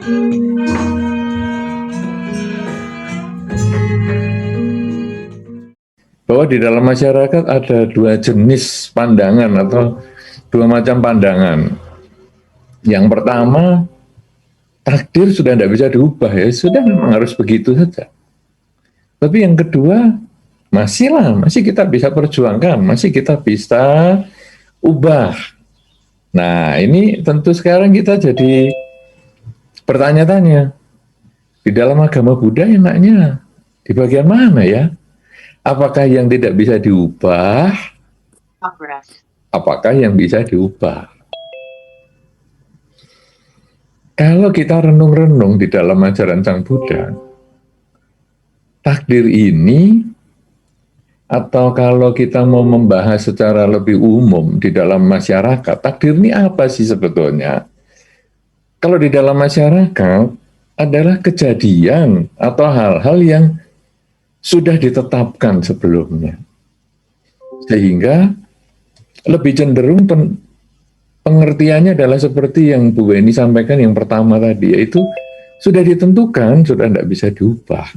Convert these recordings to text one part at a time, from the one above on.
Bahwa di dalam masyarakat ada dua jenis pandangan atau dua macam pandangan. Yang pertama, takdir sudah tidak bisa diubah, ya sudah memang harus begitu saja. Tapi yang kedua, masih kita bisa perjuangkan, masih kita bisa ubah. Nah, ini tentu sekarang kita jadi bertanya-tanya, di dalam agama Buddha enaknya di bagian mana ya? Apakah yang tidak bisa diubah? Apakah yang bisa diubah? Kalau kita renung-renung di dalam ajaran Sang Buddha, takdir ini, atau kalau kita mau membahas secara lebih umum di dalam masyarakat, takdir ini apa sih sebetulnya? Kalau di dalam masyarakat adalah kejadian atau hal-hal yang sudah ditetapkan sebelumnya. Sehingga lebih cenderung pengertiannya adalah seperti yang Bu Weni sampaikan yang pertama tadi, yaitu sudah ditentukan, sudah tidak bisa diubah.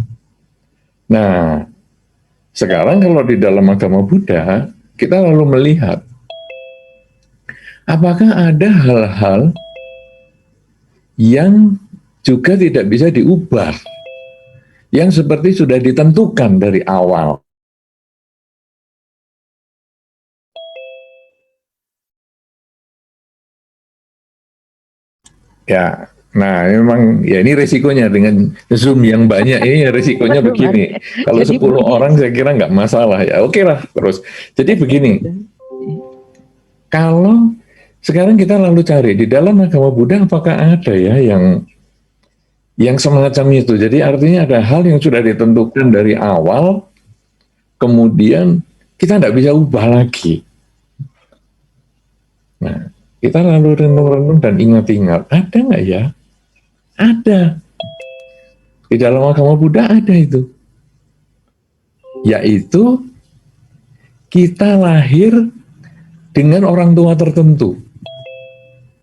Nah, sekarang kalau di dalam agama Buddha, kita lalu melihat, apakah ada hal-hal yang juga tidak bisa diubah, yang seperti sudah ditentukan dari awal. Ya, nah memang ya ini resikonya dengan Zoom yang banyak ini resikonya begini. Kalau 10 orang saya kira nggak masalah ya, oke lah terus. Jadi begini, kalau sekarang kita lalu cari di dalam agama Buddha apakah ada ya yang semacam itu. Jadi artinya ada hal yang sudah ditentukan dari awal, kemudian kita tidak bisa ubah lagi. Nah, kita lalu renung-renung dan ingat-ingat, ada nggak ya? Ada. Di dalam agama Buddha ada itu. Yaitu, kita lahir dengan orang tua tertentu.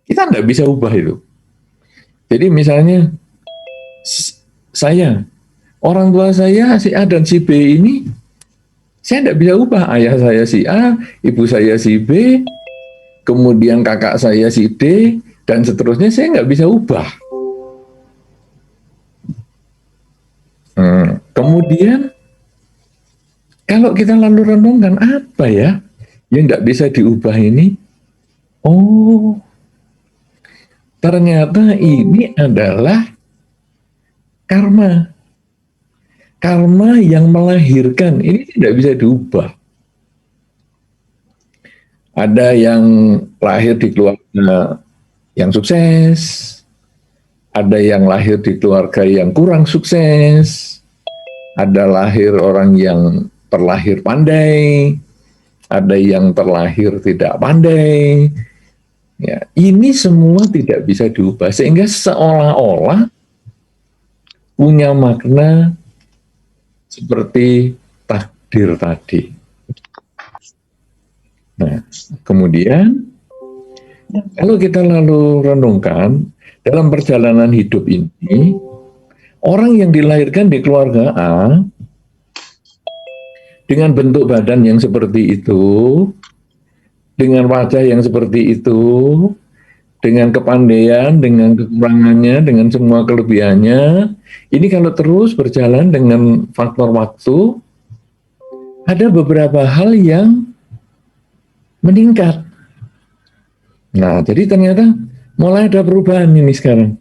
Kita tidak bisa ubah itu. Jadi misalnya, saya, orang tua saya si A dan si B ini, saya tidak bisa ubah. Ayah saya si A, ibu saya si B, kemudian kakak saya si D, dan seterusnya saya nggak bisa ubah. Kemudian, kalau kita lalu renungkan apa ya yang nggak bisa diubah ini? Oh, ternyata ini adalah karma. Karma yang melahirkan, ini tidak bisa diubah. Ada yang lahir di keluarga yang sukses, ada yang lahir di keluarga yang kurang sukses, ada lahir orang yang terlahir pandai, ada yang terlahir tidak pandai. Ya, ini semua tidak bisa diubah, sehingga seolah-olah punya makna seperti takdir tadi. Nah, kemudian kalau kita lalu renungkan dalam perjalanan hidup ini, orang yang dilahirkan di keluarga A dengan bentuk badan yang seperti itu, dengan wajah yang seperti itu, dengan kepandaian, dengan kekurangannya, dengan semua kelebihannya, ini kalau terus berjalan dengan faktor waktu, ada beberapa hal yang meningkat. Nah, jadi ternyata mulai ada perubahan ini sekarang.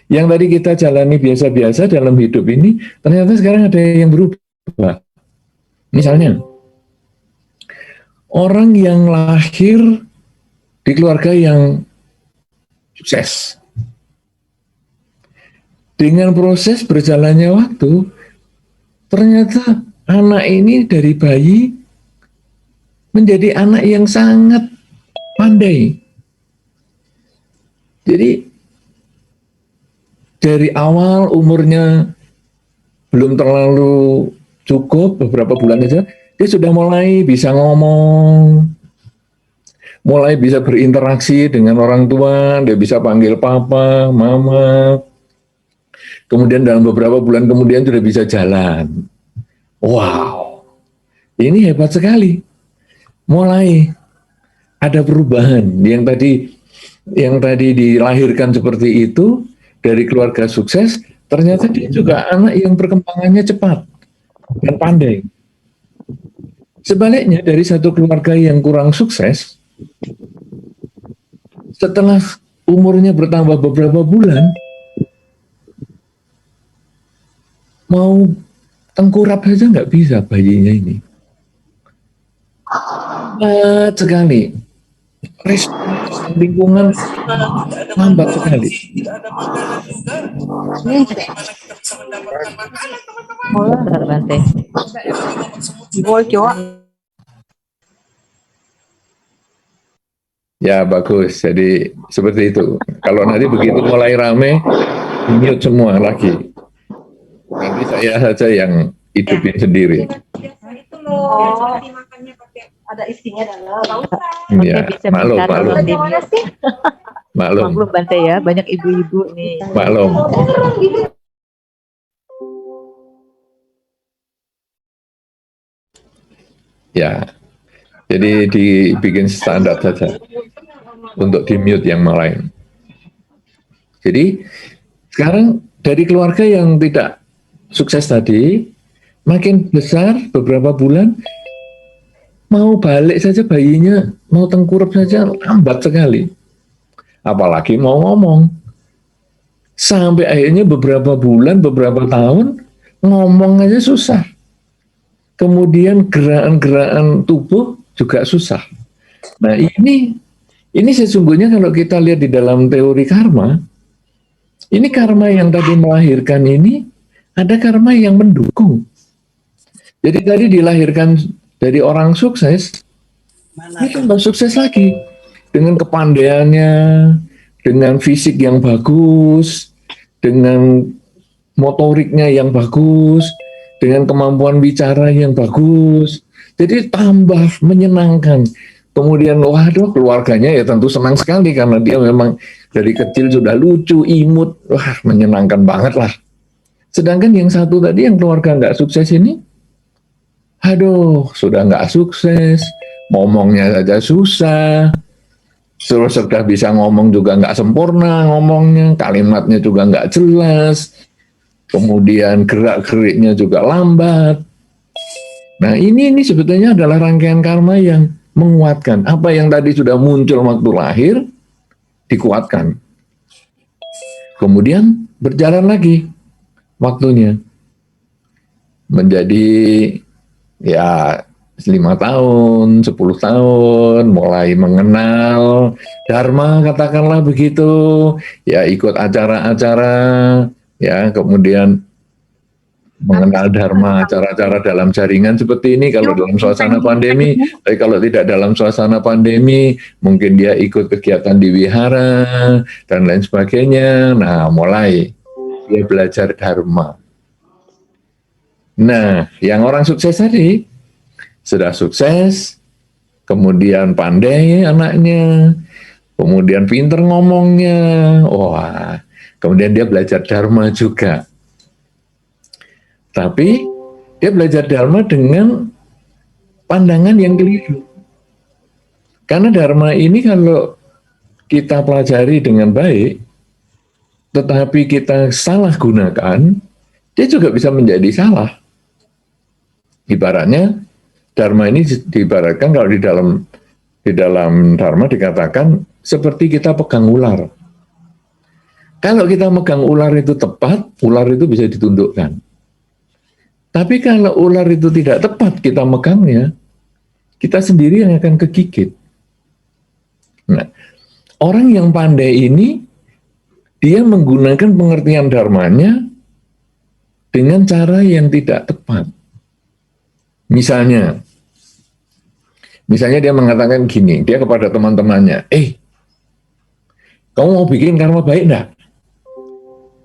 Yang tadi kita jalani biasa-biasa dalam hidup ini, ternyata sekarang ada yang berubah. Misalnya, orang yang lahir di keluarga yang sukses. Dengan proses berjalannya waktu, ternyata anak ini dari bayi menjadi anak yang sangat pandai. Jadi dari awal umurnya belum terlalu cukup, beberapa bulan saja, dia sudah mulai bisa ngomong, mulai bisa berinteraksi dengan orang tua, dia bisa panggil papa, mama, kemudian dalam beberapa bulan kemudian sudah bisa jalan. Wow, ini hebat sekali. Mulai ada perubahan yang tadi dilahirkan seperti itu dari keluarga sukses, ternyata dia juga anak yang perkembangannya cepat dan pandai. Sebaliknya dari satu keluarga yang kurang sukses, setelah umurnya bertambah beberapa bulan, mau tengkurap saja nggak bisa bayinya ini. Lambat sekali. Respon lingkungan lambat sekali. Ya bagus, jadi seperti itu. Kalau nanti begitu mulai rame, mute semua lagi. Nanti saya saja yang hidupin sendiri. Ada isinya dalam. Ya, maklum. Maklum Bante ya, banyak ibu-ibu nih. Maklum. Ya, jadi dibikin standar saja untuk di mute yang lain. Jadi sekarang dari keluarga yang tidak sukses tadi, makin besar beberapa bulan, mau balik saja bayinya, mau tengkurap saja lambat sekali. Apalagi mau ngomong. Sampai akhirnya beberapa bulan, beberapa tahun, ngomong aja susah. Kemudian gerakan-gerakan tubuh juga susah. Nah ini sesungguhnya kalau kita lihat di dalam teori karma, ini karma yang tadi melahirkan ini, ada karma yang mendukung. Jadi tadi dilahirkan dari orang sukses, ini tambah sukses lagi. Dengan kepandaiannya, dengan fisik yang bagus, dengan motoriknya yang bagus, dengan kemampuan bicara yang bagus. Jadi tambah menyenangkan. Kemudian, waduh, keluarganya ya tentu senang sekali karena dia memang dari kecil sudah lucu, imut, wah menyenangkan banget lah. Sedangkan yang satu tadi yang keluarga nggak sukses ini, aduh, sudah nggak sukses, ngomongnya saja susah, terus sudah bisa ngomong juga nggak sempurna ngomongnya, kalimatnya juga nggak jelas, kemudian gerak-geriknya juga lambat. Nah ini sebetulnya adalah rangkaian karma yang menguatkan. Apa yang tadi sudah muncul waktu lahir, dikuatkan. Kemudian berjalan lagi waktunya. Menjadi ya 5 tahun, 10 tahun, mulai mengenal Dharma, katakanlah begitu, ya ikut acara-acara, ya kemudian mengenal Dharma, acara-acara dalam jaringan seperti ini kalau dalam suasana pandemi, tapi kalau tidak dalam suasana pandemi, mungkin dia ikut kegiatan di wihara, dan lain sebagainya. Nah, mulai dia belajar Dharma. Nah, yang orang sukses tadi, sudah sukses, kemudian pandai anaknya, kemudian pinter ngomongnya, wah, kemudian dia belajar Dharma juga. Tapi dia belajar Dharma dengan pandangan yang keliru. Karena Dharma ini kalau kita pelajari dengan baik, tetapi kita salah gunakan, dia juga bisa menjadi salah. Ibaratnya, Dharma ini diibaratkan kalau di dalam Dharma dikatakan seperti kita pegang ular. Kalau kita megang ular itu tepat, ular itu bisa ditundukkan. Tapi kalau ular itu tidak tepat kita megangnya, kita sendiri yang akan kegigit. Nah, orang yang pandai ini, dia menggunakan pengertian dharmanya dengan cara yang tidak tepat. Misalnya dia mengatakan gini, dia kepada teman-temannya, kamu mau bikin karma baik enggak?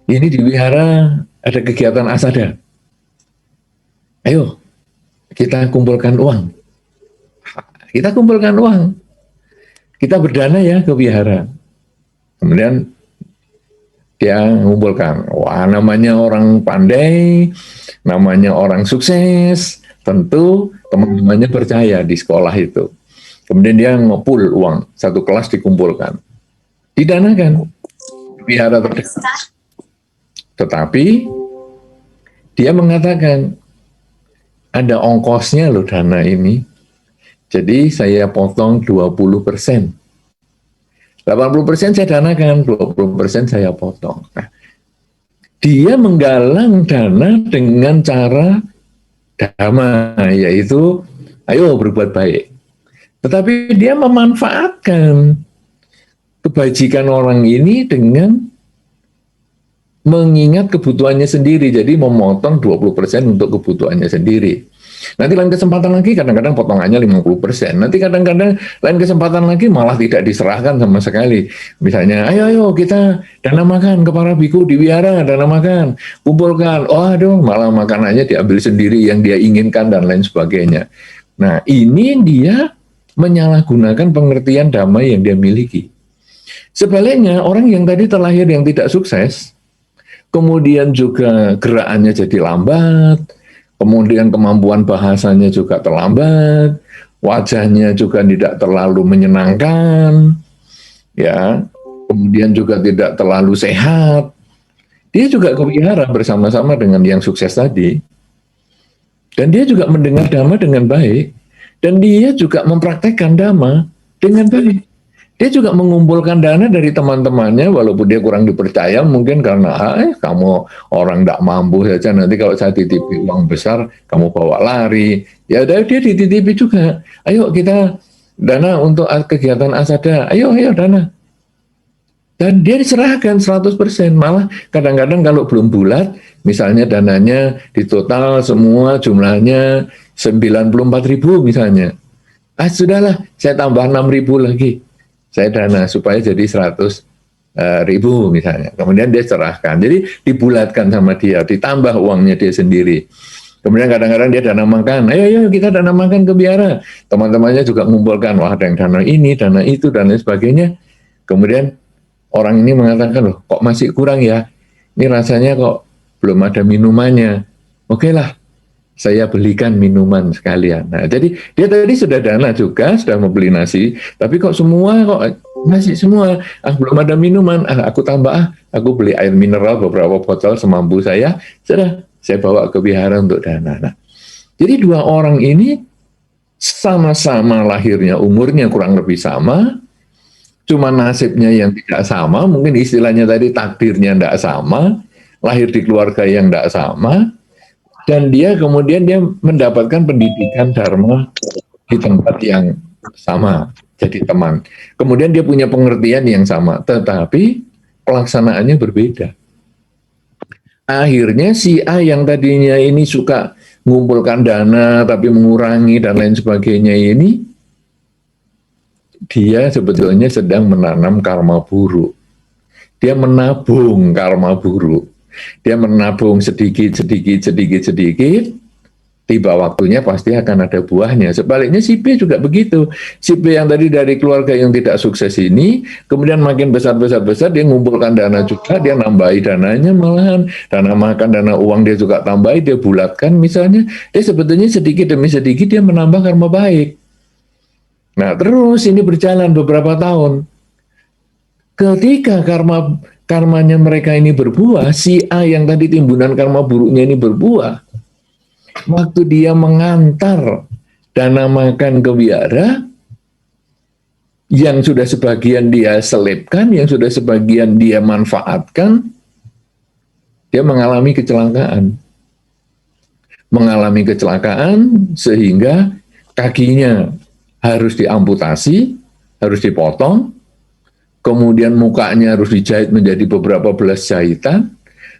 Ini di wihara ada kegiatan asada. Ayo, kita kumpulkan uang. Kita kumpulkan uang. Kita berdana ya ke wihara. Kemudian Dia mengumpulkan, wah namanya orang pandai, namanya orang sukses, tentu teman-temannya percaya di sekolah itu. Kemudian dia ngepul uang, satu kelas dikumpulkan, didanakan, wihara terdekat. Tetapi dia mengatakan, ada ongkosnya loh dana ini, jadi saya potong 20%. 80% saya danakan, 20% saya potong. Nah, dia menggalang dana dengan cara dhamma, yaitu ayo berbuat baik. Tetapi dia memanfaatkan kebajikan orang ini dengan mengingat kebutuhannya sendiri, jadi memotong 20% untuk kebutuhannya sendiri. Nanti lain kesempatan lagi kadang-kadang potongannya 50%. Nanti kadang-kadang lain kesempatan lagi malah tidak diserahkan sama sekali. Misalnya, ayo kita dana makan ke para biku di wihara, dana makan, kumpulkan. Oh aduh, malah makanannya diambil sendiri yang dia inginkan dan lain sebagainya. Nah ini dia menyalahgunakan pengertian dhamma yang dia miliki. Sebaliknya orang yang tadi terlahir yang tidak sukses, kemudian juga gerakannya jadi lambat, kemudian kemampuan bahasanya juga terlambat, wajahnya juga tidak terlalu menyenangkan, ya, kemudian juga tidak terlalu sehat. Dia juga kewihara bersama-sama dengan yang sukses tadi, dan dia juga mendengar dhamma dengan baik, dan dia juga mempraktekkan dhamma dengan baik. Dia juga mengumpulkan dana dari teman-temannya, walaupun dia kurang dipercaya, mungkin karena kamu orang tidak mampu saja, nanti kalau saya titipi uang besar, kamu bawa lari. Ya dia dititipi juga. Ayo kita dana untuk kegiatan asada, ayo dana. Dan dia diserahkan 100%, malah kadang-kadang kalau belum bulat, misalnya dananya di total semua jumlahnya 94.000 misalnya. Sudahlah, saya tambah 6.000 lagi. Saya dana supaya jadi 100.000 misalnya. Kemudian dia serahkan. Jadi dibulatkan sama dia, ditambah uangnya dia sendiri. Kemudian kadang-kadang dia dana makan. Ayo kita dana makan ke biara. Teman-temannya juga mengumpulkan. Wah ada yang dana ini, dana itu, dan lain sebagainya. Kemudian orang ini mengatakan, loh kok masih kurang ya? Ini rasanya kok belum ada minumannya. Oke lah, saya belikan minuman sekalian. Nah, jadi dia tadi sudah dana juga, sudah membeli nasi, tapi kok semua kok nasi semua, belum ada minuman, aku tambah, aku beli air mineral beberapa botol semampu saya, sudah saya bawa ke wihara untuk dana. Nah, jadi dua orang ini sama-sama lahirnya, umurnya kurang lebih sama, cuma nasibnya yang tidak sama, mungkin istilahnya tadi takdirnya tidak sama, lahir di keluarga yang tidak sama. Dan dia kemudian dia mendapatkan pendidikan dharma di tempat yang sama, jadi teman. Kemudian dia punya pengertian yang sama, tetapi pelaksanaannya berbeda. Akhirnya si A yang tadinya ini suka mengumpulkan dana, tapi mengurangi dan lain sebagainya ini, dia sebetulnya sedang menanam karma buruk. Dia menabung karma buruk. Dia menabung sedikit, tiba waktunya pasti akan ada buahnya. Sebaliknya si B juga begitu. Si B yang tadi dari keluarga yang tidak sukses ini, kemudian makin besar, dia ngumpulkan dana juga, dia nambahi dananya malahan, dana makan, dana uang dia juga tambahi, dia bulatkan misalnya, dia sebetulnya sedikit demi sedikit dia menambah karma baik. Nah terus ini berjalan beberapa tahun. Ketika karmanya mereka ini berbuah, si A yang tadi timbunan karma buruknya ini berbuah, waktu dia mengantar dana makan ke wihara, yang sudah sebagian dia selipkan, yang sudah sebagian dia manfaatkan, dia mengalami kecelakaan. Mengalami kecelakaan sehingga kakinya harus diamputasi, harus dipotong, kemudian mukanya harus dijahit menjadi beberapa belas jahitan,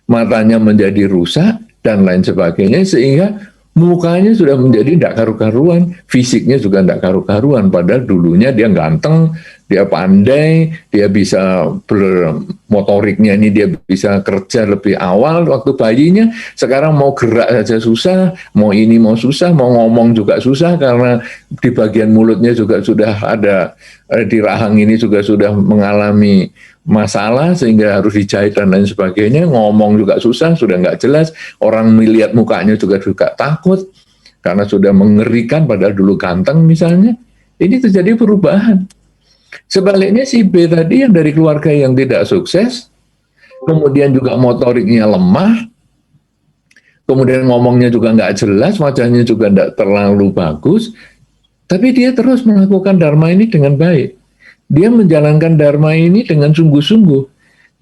matanya menjadi rusak, dan lain sebagainya, sehingga mukanya sudah menjadi tidak karu-karuan, fisiknya juga tidak karu-karuan, padahal dulunya dia ganteng, dia pandai, dia bisa bermotoriknya ini, dia bisa kerja lebih awal waktu bayinya. Sekarang mau gerak saja susah, mau ini mau susah, mau ngomong juga susah karena di bagian mulutnya juga sudah ada di rahang ini juga sudah mengalami masalah sehingga harus dijahit dan lain sebagainya. Ngomong juga susah, sudah nggak jelas. Orang melihat mukanya juga takut karena sudah mengerikan padahal dulu ganteng misalnya. Ini terjadi perubahan. Sebaliknya si B tadi yang dari keluarga yang tidak sukses, kemudian juga motoriknya lemah, kemudian ngomongnya juga nggak jelas, wajahnya juga nggak terlalu bagus, tapi dia terus melakukan dharma ini dengan baik. Dia menjalankan dharma ini dengan sungguh-sungguh.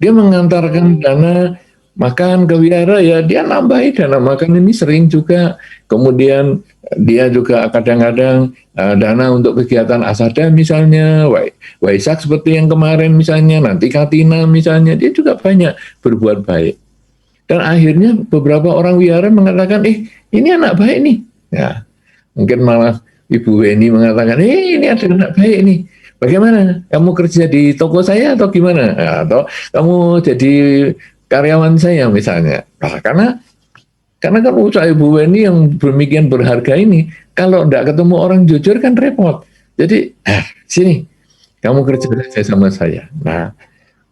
Dia mengantarkan dana makan ke wihara, ya dia nambahi dana makan ini sering juga. Kemudian dia juga kadang-kadang dana untuk kegiatan asada misalnya, Waisak seperti yang kemarin misalnya, nanti Katina misalnya, dia juga banyak berbuat baik. Dan akhirnya beberapa orang wihara mengatakan, ini anak baik nih. Ya, mungkin malah Ibu Weni mengatakan, ini ada anak baik nih. Bagaimana? Kamu kerja di toko saya atau gimana? Atau kamu jadi karyawan saya misalnya. Nah, karena kan usaha Ibu Weni yang demikian berharga ini, kalau tidak ketemu orang jujur kan repot. Jadi, sini, kamu kerja sama saya. Nah,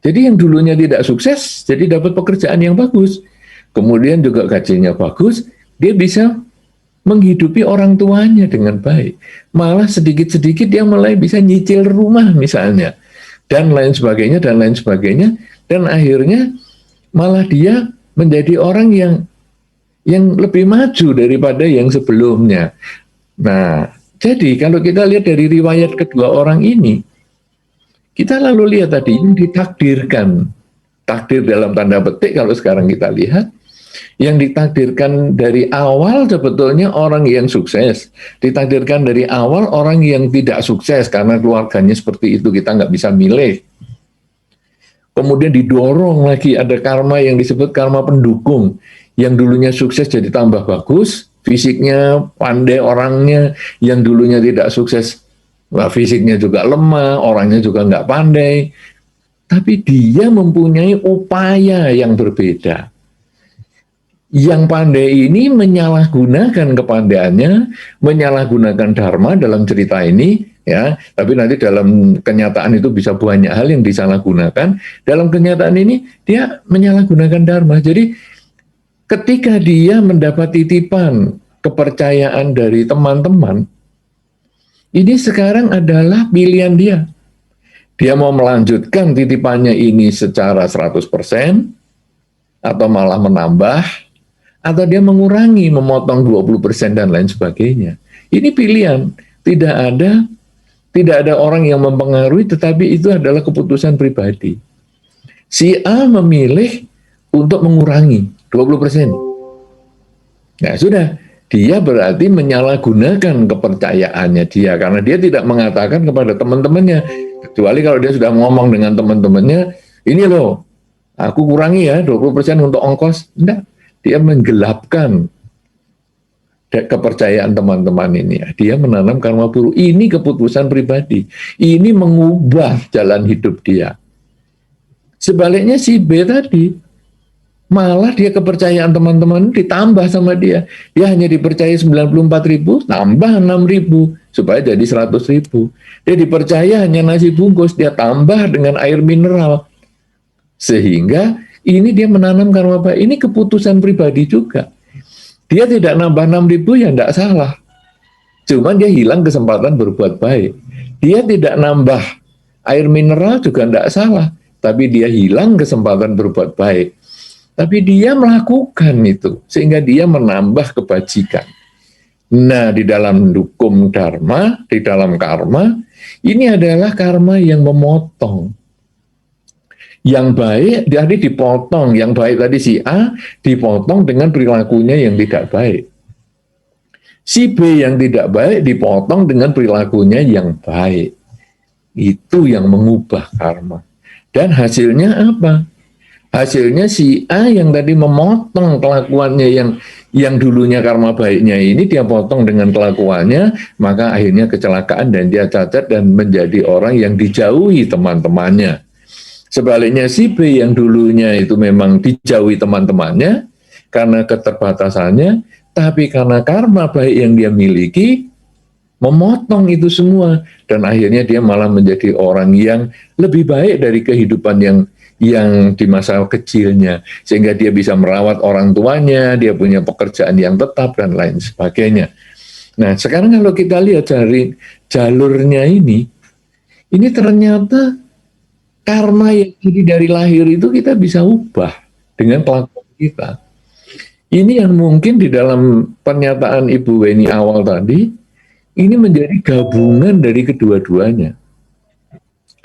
jadi yang dulunya tidak sukses, jadi dapat pekerjaan yang bagus. Kemudian juga gajinya bagus, dia bisa menghidupi orang tuanya dengan baik. Malah sedikit-sedikit dia mulai bisa nyicil rumah misalnya. Dan lain sebagainya, dan lain sebagainya. Dan akhirnya malah dia menjadi orang yang lebih maju daripada yang sebelumnya. Nah, jadi kalau kita lihat dari riwayat kedua orang ini, kita lalu lihat tadi yang ditakdirkan, takdir dalam tanda petik kalau sekarang kita lihat, yang ditakdirkan dari awal sebetulnya orang yang sukses, ditakdirkan dari awal orang yang tidak sukses karena keluarganya seperti itu, kita nggak bisa milih. Kemudian didorong lagi ada karma yang disebut karma pendukung, yang dulunya sukses jadi tambah bagus, fisiknya pandai orangnya, yang dulunya tidak sukses, fisiknya juga lemah, orangnya juga nggak pandai, tapi dia mempunyai upaya yang berbeda. Yang pandai ini menyalahgunakan kepandaiannya, menyalahgunakan dharma dalam cerita ini, ya. Tapi nanti dalam kenyataan itu bisa banyak hal yang disalahgunakan. Dalam kenyataan ini dia menyalahgunakan dharma. Jadi ketika dia mendapat titipan kepercayaan dari teman-teman, ini sekarang adalah pilihan dia. Dia mau melanjutkan titipannya ini secara 100% atau malah menambah, atau dia mengurangi, memotong 20% dan lain sebagainya. Ini pilihan. Tidak ada orang yang mempengaruhi, tetapi itu adalah keputusan pribadi. Si A memilih untuk mengurangi 20%. Nah, sudah. Dia berarti menyalahgunakan kepercayaannya dia, karena dia tidak mengatakan kepada teman-temannya, kecuali kalau dia sudah ngomong dengan teman-temannya, ini loh, aku kurangi ya 20% untuk ongkos. Enggak. Dia menggelapkan kepercayaan teman-teman ini. Dia menanam karma buruk. Ini keputusan pribadi. Ini mengubah jalan hidup dia. Sebaliknya si B tadi, malah dia kepercayaan teman-teman ditambah sama dia. Dia hanya dipercaya 94.000, tambah 6.000 supaya jadi 100.000. Dia dipercaya hanya nasi bungkus, dia tambah dengan air mineral. Sehingga ini dia menanam karma baik. Ini keputusan pribadi juga. Dia tidak nambah 6.000 ya tidak salah. Cuman dia hilang kesempatan berbuat baik. Dia tidak nambah air mineral juga tidak salah. Tapi dia hilang kesempatan berbuat baik. Tapi dia melakukan itu. Sehingga dia menambah kebajikan. Nah, di dalam hukum dharma, di dalam karma, ini adalah karma yang memotong. Yang baik tadi dipotong, yang baik tadi si A dipotong dengan perilakunya yang tidak baik. Si B yang tidak baik dipotong dengan perilakunya yang baik. Itu yang mengubah karma. Dan hasilnya apa? Hasilnya si A yang tadi memotong kelakuannya yang dulunya karma baiknya ini dia potong dengan kelakuannya, maka akhirnya kecelakaan dan dia cacat dan menjadi orang yang dijauhi teman-temannya. Sebaliknya si B yang dulunya itu memang dijauhi teman-temannya karena keterbatasannya, tapi karena karma baik yang dia miliki, memotong itu semua dan akhirnya dia malah menjadi orang yang lebih baik dari kehidupan yang di masa kecilnya, sehingga dia bisa merawat orang tuanya, dia punya pekerjaan yang tetap dan lain sebagainya. Nah, sekarang kalau kita lihat dari jalurnya ini ternyata karma yang jadi dari lahir itu kita bisa ubah dengan kelakuan kita. Ini yang mungkin di dalam pernyataan Ibu Weni awal tadi, ini menjadi gabungan dari kedua-duanya.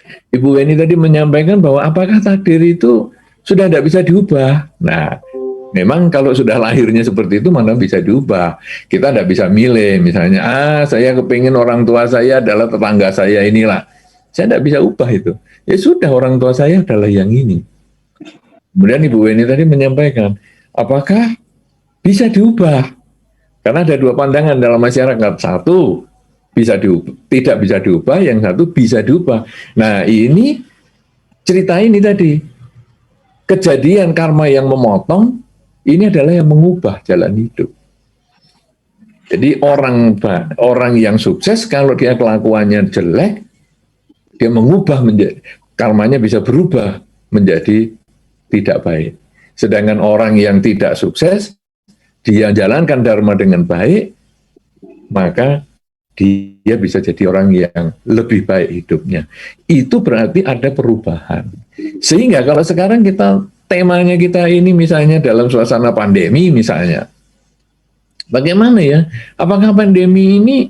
Ibu Weni tadi menyampaikan bahwa apakah takdir itu sudah tidak bisa diubah. Nah, memang kalau sudah lahirnya seperti itu mana bisa diubah. Kita tidak bisa milih, misalnya, saya kepingin orang tua saya adalah tetangga saya inilah. Saya tidak bisa ubah itu. Ya sudah, orang tua saya adalah yang ini. Kemudian Ibu Weni tadi menyampaikan, apakah bisa diubah? Karena ada dua pandangan dalam masyarakat. Satu, bisa diubah, tidak bisa diubah, yang satu bisa diubah. Nah, ini cerita ini tadi, kejadian karma yang memotong, ini adalah yang mengubah jalan hidup. Jadi orang yang sukses, kalau dia kelakuannya jelek, dia mengubah menjadi, karmanya bisa berubah menjadi tidak baik. Sedangkan orang yang tidak sukses, dia jalankan dharma dengan baik, maka dia bisa jadi orang yang lebih baik hidupnya. Itu berarti ada perubahan. Sehingga kalau sekarang temanya kita ini misalnya dalam suasana pandemi misalnya, bagaimana ya? Apakah pandemi ini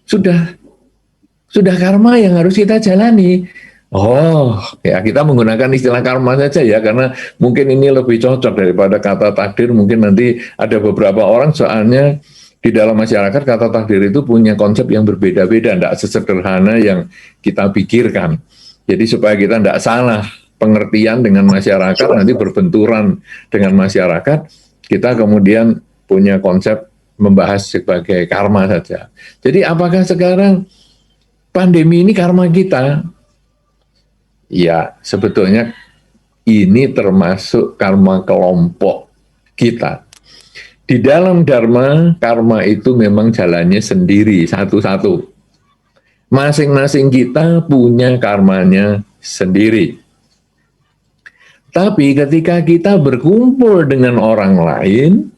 sudah karma yang harus kita jalani? Oh, ya kita menggunakan istilah karma saja ya, karena mungkin ini lebih cocok daripada kata takdir. Mungkin nanti ada beberapa orang soalnya di dalam masyarakat kata takdir itu punya konsep yang berbeda-beda, tidak sesederhana yang kita pikirkan. Jadi supaya kita tidak salah pengertian dengan masyarakat, nanti berbenturan dengan masyarakat, kita kemudian punya konsep membahas sebagai karma saja. Jadi apakah sekarang pandemi ini karma kita? Ya, sebetulnya ini termasuk karma kelompok kita. Di dalam dharma, karma itu memang jalannya sendiri, satu-satu. Masing-masing kita punya karmanya sendiri. Tapi ketika kita berkumpul dengan orang lain,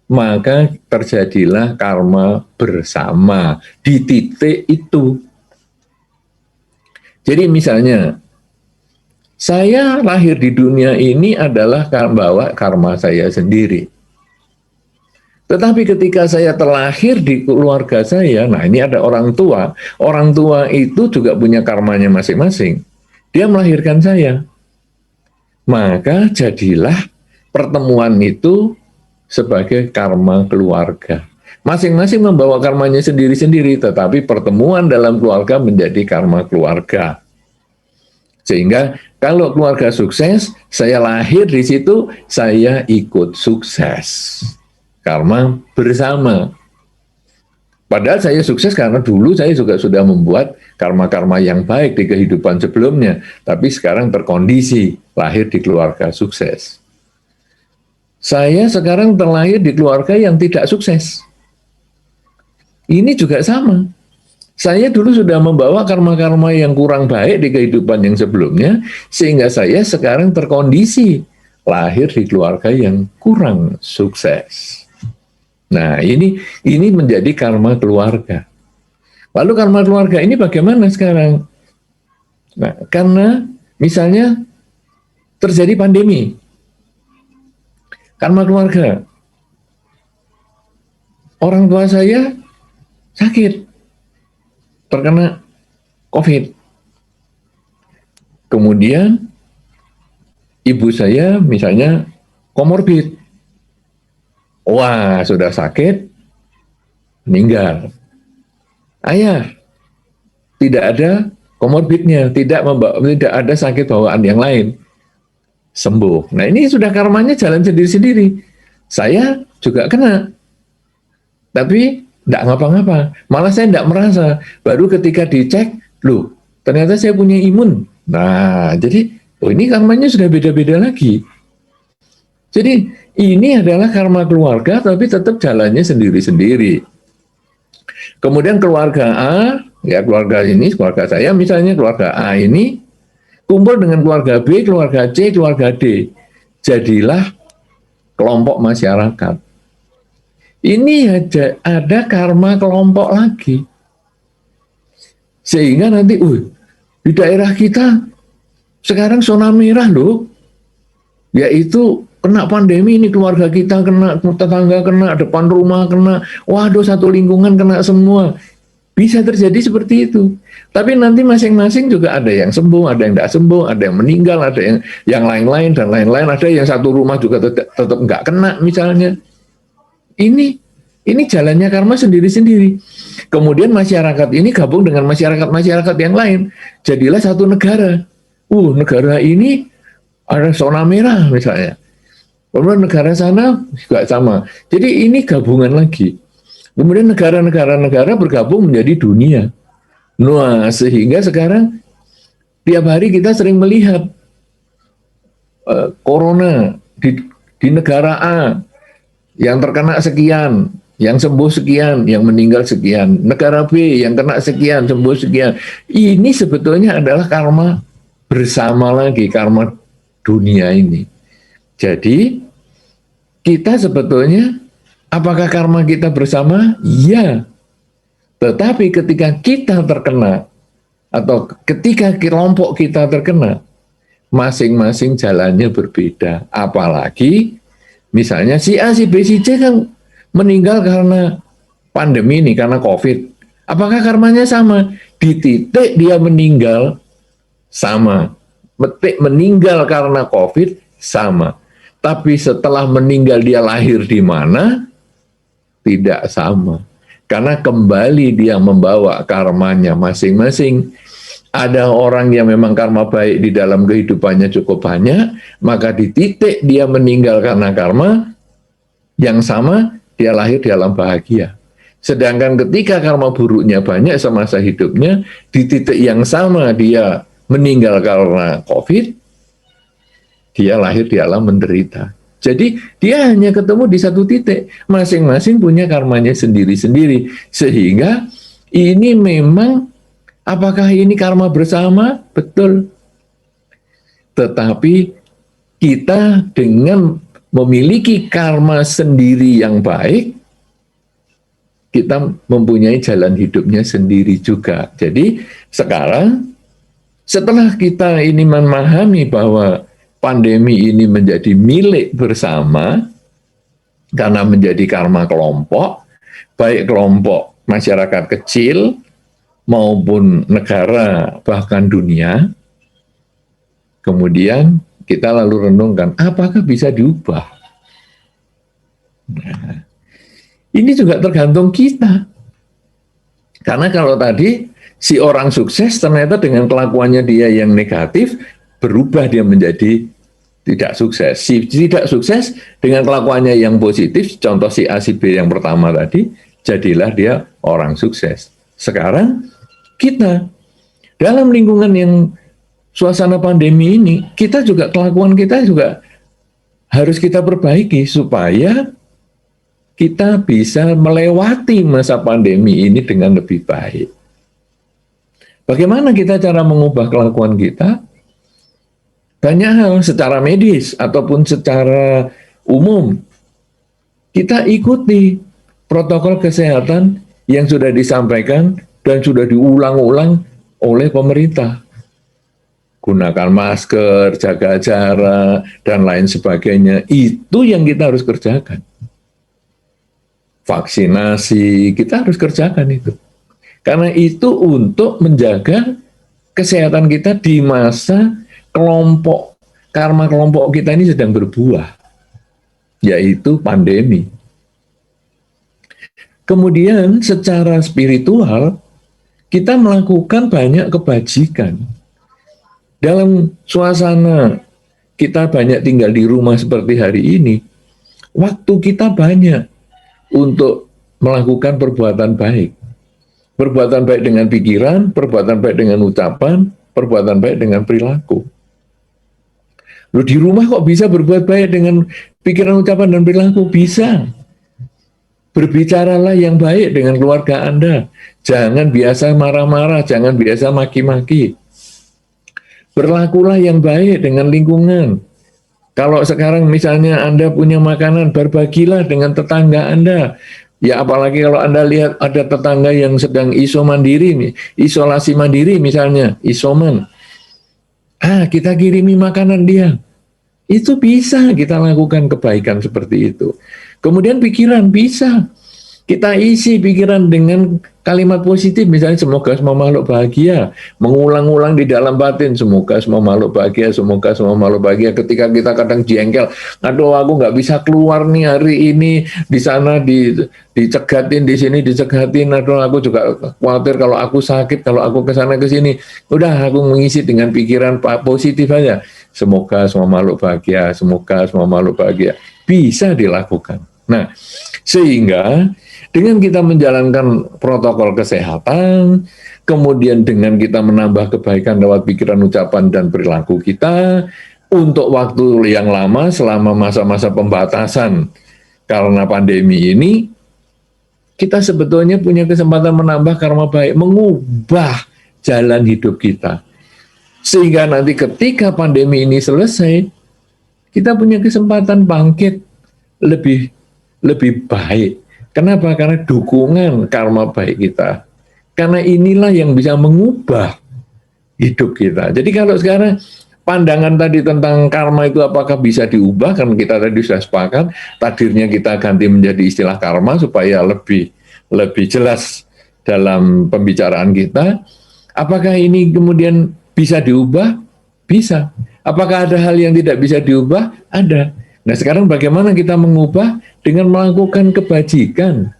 maka terjadilah karma bersama di titik itu. Jadi misalnya, saya lahir di dunia ini adalah bawa karma saya sendiri. Tetapi ketika saya terlahir di keluarga saya, nah ini ada orang tua. Orang tua itu juga punya karmanya masing-masing. Dia melahirkan saya. Maka jadilah pertemuan itu sebagai karma keluarga. Masing-masing membawa karmanya sendiri-sendiri, tetapi pertemuan dalam keluarga menjadi karma keluarga. Sehingga kalau keluarga sukses, saya lahir di situ, saya ikut sukses. Karma bersama. Padahal saya sukses karena dulu saya juga sudah membuat karma-karma yang baik di kehidupan sebelumnya, tapi sekarang terkondisi lahir di keluarga sukses. Saya sekarang terlahir di keluarga yang tidak sukses. Ini juga sama. Saya dulu sudah membawa karma-karma yang kurang baik di kehidupan yang sebelumnya, sehingga saya sekarang terkondisi lahir di keluarga yang kurang sukses. Nah, ini menjadi karma keluarga. Lalu karma keluarga ini bagaimana sekarang? Nah, karena misalnya terjadi pandemi, karma keluarga, orang tua saya sakit, terkena COVID. Kemudian ibu saya misalnya komorbid. Wah, sudah sakit, meninggal. Ayah, tidak ada komorbidnya, tidak ada sakit bawaan yang lain. sembuh. Nah ini sudah karmanya jalan sendiri-sendiri. Saya juga kena, tapi tidak ngapa-ngapa. Malah saya tidak merasa. Baru ketika dicek, loh ternyata saya punya imun. Nah jadi ini karmanya sudah beda-beda lagi. Jadi ini adalah karma keluarga, tapi tetap jalannya sendiri-sendiri. Kemudian keluarga A, ya keluarga ini, keluarga saya misalnya keluarga A ini, kumpul dengan keluarga B, keluarga C, keluarga D. Jadilah kelompok masyarakat. Ini ada karma kelompok lagi. Sehingga nanti, di daerah kita sekarang zona merah loh. Yaitu kena pandemi ini, keluarga kita kena, tetangga kena, depan rumah kena, waduh satu lingkungan kena semua. Bisa terjadi seperti itu. Tapi nanti masing-masing juga ada yang sembuh, ada yang tidak sembuh, ada yang meninggal, ada yang lain-lain dan lain-lain. Ada yang satu rumah juga tetap nggak kena misalnya. Ini jalannya karma sendiri-sendiri. Kemudian masyarakat ini gabung dengan masyarakat yang lain. Jadilah satu negara. Negara ini ada zona merah misalnya. Kemudian negara sana juga sama. Jadi ini gabungan lagi. Kemudian negara-negara bergabung menjadi dunia. Nah, sehingga sekarang tiap hari kita sering melihat corona di negara A yang terkena sekian, yang sembuh sekian, yang meninggal sekian. Negara B yang kena sekian, sembuh sekian. Ini sebetulnya adalah karma bersama lagi, karma dunia ini. Jadi kita sebetulnya, apakah karma kita bersama? Iya. Tetapi ketika kita terkena, atau ketika kelompok kita terkena, masing-masing jalannya berbeda. Apalagi misalnya si A, si B, si C kan meninggal karena pandemi ini, karena COVID. Apakah karmanya sama? Di titik dia meninggal, sama. Meninggal karena COVID, sama. Tapi setelah meninggal dia lahir di mana? Tidak sama. Karena kembali dia membawa karmanya masing-masing. Ada orang yang memang karma baik di dalam kehidupannya cukup banyak, maka di titik dia meninggal karena karma yang sama, dia lahir di alam bahagia. Sedangkan ketika karma buruknya banyak semasa hidupnya, di titik yang sama dia meninggal karena COVID, dia lahir di alam menderita. Jadi dia hanya ketemu di satu titik, masing-masing punya karmanya sendiri-sendiri. Sehingga ini memang, apakah ini karma bersama? Betul. Tetapi kita dengan memiliki karma sendiri yang baik, kita mempunyai jalan hidupnya sendiri juga. Jadi sekarang setelah kita ini memahami bahwa pandemi ini menjadi milik bersama karena menjadi karma kelompok, baik kelompok masyarakat kecil maupun negara bahkan dunia. Kemudian kita lalu renungkan, apakah bisa diubah? Nah, ini juga tergantung kita. Karena kalau tadi si orang sukses ternyata dengan kelakuannya dia yang negatif, berubah dia menjadi tidak sukses. Si tidak sukses dengan kelakuannya yang positif, contoh si A, si B yang pertama tadi, jadilah dia orang sukses. Sekarang kita dalam lingkungan yang suasana pandemi ini, kita juga kelakuan kita juga harus kita perbaiki supaya kita bisa melewati masa pandemi ini dengan lebih baik. Bagaimana kita cara mengubah kelakuan kita? Banyak hal secara medis ataupun secara umum. Kita ikuti protokol kesehatan yang sudah disampaikan dan sudah diulang-ulang oleh pemerintah. Gunakan masker, jaga jarak, dan lain sebagainya. Itu yang kita harus kerjakan. Vaksinasi, kita harus kerjakan itu. Karena itu untuk menjaga kesehatan kita di masa kelompok, karma kelompok kita ini sedang berbuah, yaitu pandemi. Kemudian secara spiritual, kita melakukan banyak kebajikan. Dalam suasana kita banyak tinggal di rumah seperti hari ini, waktu kita banyak untuk melakukan perbuatan baik. Perbuatan baik dengan pikiran, perbuatan baik dengan ucapan, perbuatan baik dengan perilaku. Lu di rumah kok bisa berbuat baik dengan pikiran, ucapan, dan perilaku? Bisa. Berbicaralah yang baik dengan keluarga Anda. Jangan biasa marah-marah, jangan biasa maki-maki. Berlakulah yang baik dengan lingkungan. Kalau sekarang misalnya Anda punya makanan, berbagilah dengan tetangga Anda. Ya apalagi kalau Anda lihat ada tetangga yang sedang isolasi mandiri misalnya, isoman. Kita kirimi makanan dia. Itu bisa kita lakukan kebaikan seperti itu. Kemudian pikiran bisa. Kita isi pikiran dengan kalimat positif, misalnya semoga semua makhluk bahagia, mengulang-ulang di dalam batin, semoga semua makhluk bahagia, semoga semua makhluk bahagia. Ketika kita kadang jengkel, aduh aku nggak bisa keluar nih hari ini, di sana dicegatin, di sini dicegatin, aduh aku juga khawatir kalau aku sakit, kalau aku kesana kesini. Udah aku mengisi dengan pikiran positif aja, semoga semua makhluk bahagia, semoga semua makhluk bahagia. Bisa dilakukan. Nah, sehingga dengan kita menjalankan protokol kesehatan, kemudian dengan kita menambah kebaikan lewat pikiran, ucapan, dan perilaku kita, untuk waktu yang lama selama masa-masa pembatasan karena pandemi ini, kita sebetulnya punya kesempatan menambah karma baik, mengubah jalan hidup kita. Sehingga nanti ketika pandemi ini selesai, kita punya kesempatan bangkit lebih baik. Kenapa? Karena dukungan karma baik kita. Karena inilah yang bisa mengubah hidup kita. Jadi kalau sekarang pandangan tadi tentang karma itu apakah bisa diubah, karena kita tadi sudah sepakat, takdirnya kita ganti menjadi istilah karma supaya lebih jelas dalam pembicaraan kita. Apakah ini kemudian bisa diubah? Bisa. Apakah ada hal yang tidak bisa diubah? Ada. Nah sekarang bagaimana kita mengubah? Dengan melakukan kebajikan.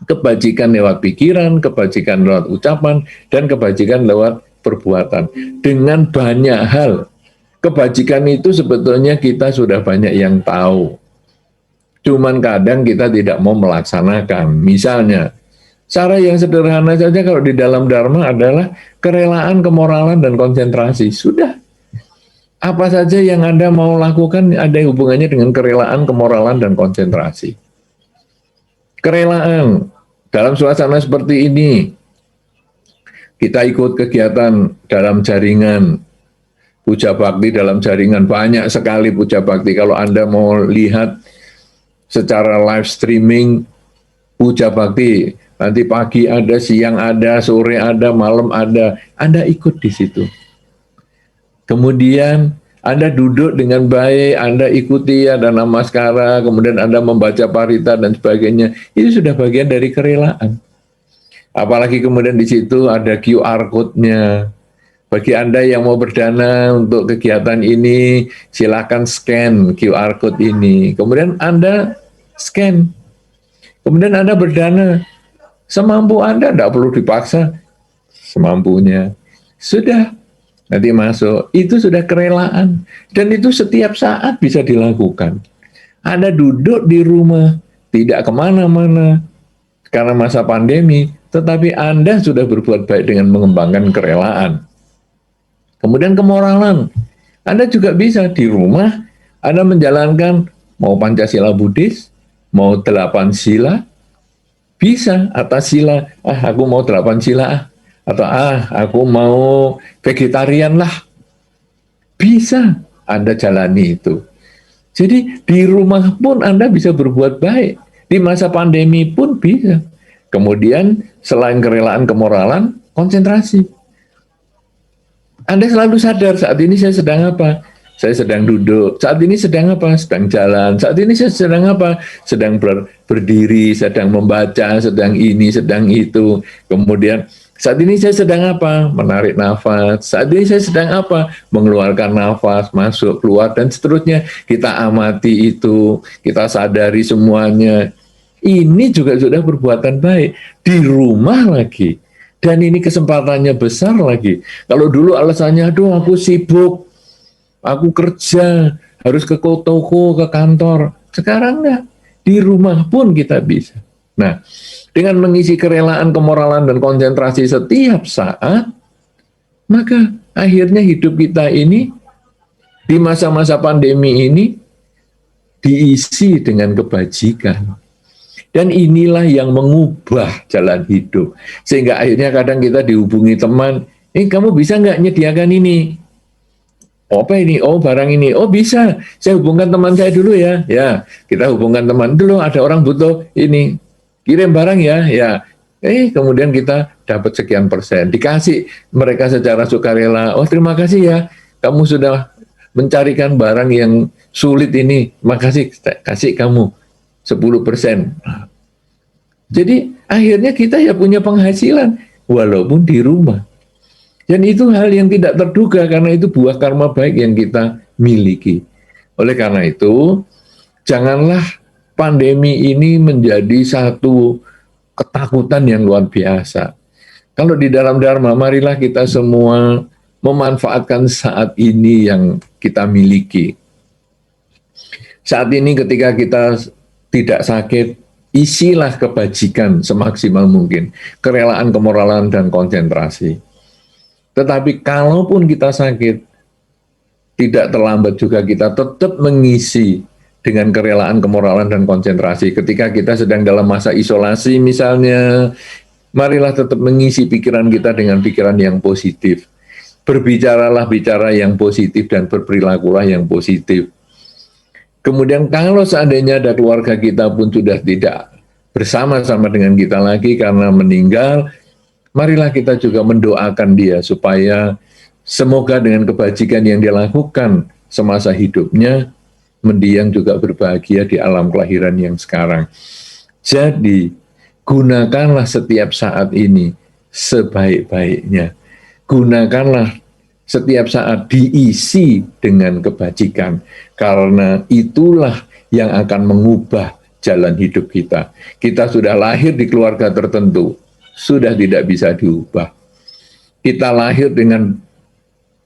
Kebajikan lewat pikiran, kebajikan lewat ucapan, dan kebajikan lewat perbuatan. Dengan banyak hal. Kebajikan itu sebetulnya kita sudah banyak yang tahu. Cuman kadang kita tidak mau melaksanakan. Misalnya, cara yang sederhana saja kalau di dalam Dharma adalah kerelaan, kemoralan, dan konsentrasi. Sudah. Apa saja yang Anda mau lakukan ada hubungannya dengan kerelaan, kemoralan, dan konsentrasi. Kerelaan, dalam suasana seperti ini, kita ikut kegiatan dalam jaringan, puja bakti dalam jaringan, banyak sekali puja bakti. Kalau Anda mau lihat secara live streaming, puja bakti, nanti pagi ada, siang ada, sore ada, malam ada, Anda ikut di situ. Kemudian Anda duduk dengan baik, Anda ikuti ada namaskara, kemudian Anda membaca parita dan sebagainya. Itu sudah bagian dari kerelaan. Apalagi kemudian di situ ada QR code-nya. Bagi Anda yang mau berdana untuk kegiatan ini, silakan scan QR code ini. Kemudian Anda scan. Kemudian Anda berdana. Semampu Anda, tidak perlu dipaksa. Semampunya. Sudah. Nanti masuk, itu sudah kerelaan. Dan itu setiap saat bisa dilakukan. Anda duduk di rumah, tidak kemana-mana, karena masa pandemi, tetapi Anda sudah berbuat baik dengan mengembangkan kerelaan. Kemudian kemoralan. Anda juga bisa di rumah, Anda menjalankan mau Pancasila Buddhis, mau 8 sila, bisa atas sila, aku mau 8 sila, atau aku mau vegetarian lah, bisa Anda jalani itu. Jadi di rumah pun Anda bisa berbuat baik, di masa pandemi pun bisa. Kemudian selain kerelaan, kemoralan, konsentrasi. Anda selalu sadar saat ini saya sedang apa? Saya sedang duduk. Saat ini sedang apa? Sedang jalan. Saat ini saya sedang apa? Sedang berdiri, sedang membaca, sedang ini, sedang itu. Kemudian saat ini saya sedang apa? Menarik nafas. Saat ini saya sedang apa? Mengeluarkan nafas, masuk, keluar, dan seterusnya. Kita amati itu, kita sadari semuanya. Ini juga sudah perbuatan baik. Di rumah lagi. Dan ini kesempatannya besar lagi. Kalau dulu alasannya, aduh aku sibuk, aku kerja, harus ke toko, ke kantor. Sekarang enggak, di rumah pun kita bisa. Nah, dengan mengisi kerelaan, kemoralan, dan konsentrasi setiap saat, maka akhirnya hidup kita ini di masa-masa pandemi ini diisi dengan kebajikan. Dan inilah yang mengubah jalan hidup. Sehingga akhirnya kadang kita dihubungi teman, kamu bisa nggak nyediakan ini? Apa ini? Oh, barang ini. Oh, bisa. Saya hubungkan teman saya dulu ya. Ya, kita hubungkan teman dulu. Ada orang butuh ini. Kirim barang ya. Ya. Kemudian kita dapat sekian persen. Dikasih mereka secara sukarela. Oh, terima kasih ya. Kamu sudah mencarikan barang yang sulit ini. Makasih. Kasih kamu 10%. Jadi akhirnya kita ya punya penghasilan walaupun di rumah. Dan itu hal yang tidak terduga karena itu buah karma baik yang kita miliki. Oleh karena itu, janganlah pandemi ini menjadi satu ketakutan yang luar biasa. Kalau di dalam Dharma, marilah kita semua memanfaatkan saat ini yang kita miliki. Saat ini ketika kita tidak sakit, isilah kebajikan semaksimal mungkin, kerelaan, kemoralan, dan konsentrasi. Tetapi kalaupun kita sakit, tidak terlambat juga kita tetap mengisi dengan kerelaan, kemoralan, dan konsentrasi. Ketika kita sedang dalam masa isolasi misalnya, marilah tetap mengisi pikiran kita dengan pikiran yang positif. Berbicaralah bicara yang positif dan berperilakulah yang positif. Kemudian kalau seandainya ada keluarga kita pun sudah tidak bersama-sama dengan kita lagi karena meninggal, marilah kita juga mendoakan dia supaya semoga dengan kebajikan yang dia lakukan semasa hidupnya, mendiang juga berbahagia di alam kelahiran yang sekarang. Jadi, gunakanlah setiap saat ini sebaik-baiknya. Gunakanlah setiap saat diisi dengan kebajikan, karena itulah yang akan mengubah jalan hidup kita. Kita sudah lahir di keluarga tertentu, sudah tidak bisa diubah. Kita lahir dengan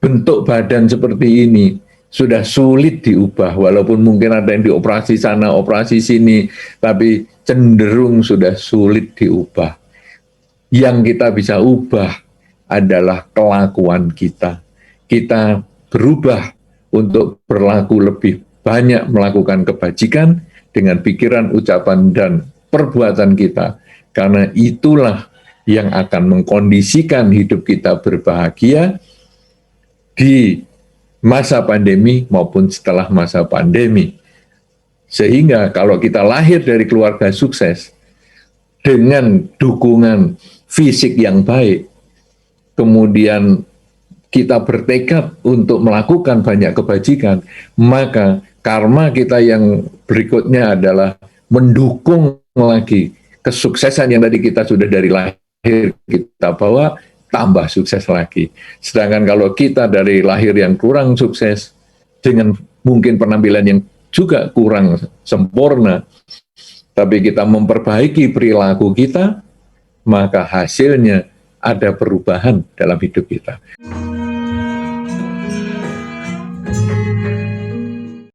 bentuk badan seperti ini, sudah sulit diubah, walaupun mungkin ada yang dioperasi sana, operasi sini, tapi cenderung sudah sulit diubah. Yang kita bisa ubah adalah kelakuan kita. Kita berubah untuk berlaku lebih banyak melakukan kebajikan dengan pikiran, ucapan, dan perbuatan kita. Karena itulah yang akan mengkondisikan hidup kita berbahagia di masa pandemi maupun setelah masa pandemi. Sehingga kalau kita lahir dari keluarga sukses dengan dukungan fisik yang baik, kemudian kita bertekad untuk melakukan banyak kebajikan, maka karma kita yang berikutnya adalah mendukung lagi kesuksesan yang tadi kita sudah dari lahir kita bawa, tambah sukses lagi. Sedangkan kalau kita dari lahir yang kurang sukses, dengan mungkin penampilan yang juga kurang sempurna, tapi kita memperbaiki perilaku kita, maka hasilnya ada perubahan dalam hidup kita.